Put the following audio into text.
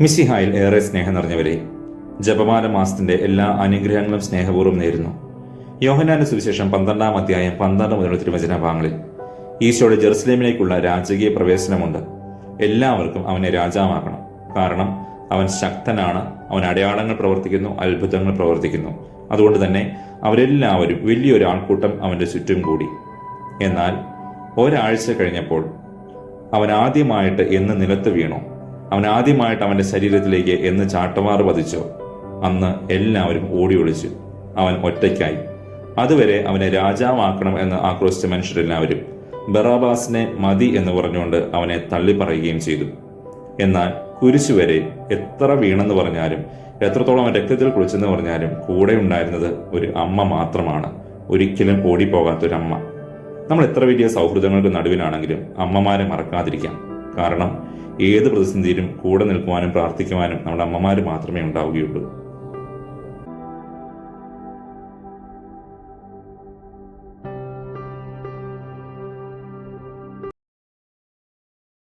മിശിഹായിൽ ഏറെ സ്നേഹം നിറഞ്ഞവരെ, ജപമാല മാസത്തിന്റെ എല്ലാ അനുഗ്രഹങ്ങളും സ്നേഹപൂർവ്വം നേരുന്നു. യോഹന്നാന്റെ സുവിശേഷം 12-ാം അധ്യായം 12 മുതൽ തിരുവചന ഭാഗങ്ങളിൽ ഈശോയുടെ ജെറുസലേമിലേക്കുള്ള രാജകീയ പ്രവേശനമുണ്ട്. എല്ലാവർക്കും അവനെ രാജാവാക്കണം. കാരണം അവൻ ശക്തനാണ്, അവൻ അടയാളങ്ങൾ പ്രവർത്തിക്കുന്നു, അത്ഭുതങ്ങൾ പ്രവർത്തിക്കുന്നു. അതുകൊണ്ട് തന്നെ അവരെല്ലാവരും വലിയൊരു ആൾക്കൂട്ടം അവന്റെ ചുറ്റും കൂടി. എന്നാൽ ഒരാഴ്ച കഴിഞ്ഞപ്പോൾ അവൻ ആദ്യമായിട്ട് എന്ന് നിലത്ത് വീണോ, അവൻ ആദ്യമായിട്ട് അവന്റെ ശരീരത്തിലേക്ക് എന്ന് ചാട്ടവാറ് പതിച്ചോ, അന്ന് എല്ലാവരും ഓടി ഒളിച്ചു. അവൻ ഒറ്റയ്ക്കായി. അതുവരെ അവനെ രാജാവാക്കണം എന്ന് ആക്രോശിച്ച മനുഷ്യരെല്ലാവരും ബറാബാസിനെ മതി എന്ന് പറഞ്ഞുകൊണ്ട് അവനെ തള്ളിപ്പറയുകയും ചെയ്തു. എന്നാൽ കുരിശുവരെ എത്ര വീണെന്ന് പറഞ്ഞാലും, എത്രത്തോളം രക്തത്തിൽ കുളിച്ചെന്ന് പറഞ്ഞാലും കൂടെ ഉണ്ടായിരുന്നത് ഒരു അമ്മ മാത്രമാണ്. ഒരിക്കലും ഓടിപ്പോകാത്തൊരമ്മ. നമ്മൾ എത്ര വലിയ സൗഹൃദങ്ങൾക്ക് നടുവിലാണെങ്കിലും അമ്മമാരെ മറക്കാതിരിക്കാം. കാരണം ഏത് പ്രതിസന്ധിയിലും കൂടെ നിൽക്കുവാനും പ്രാർത്ഥിക്കുവാനും നമ്മുടെ അമ്മമാർ മാത്രമേ ഉണ്ടാവുകയുള്ളൂ.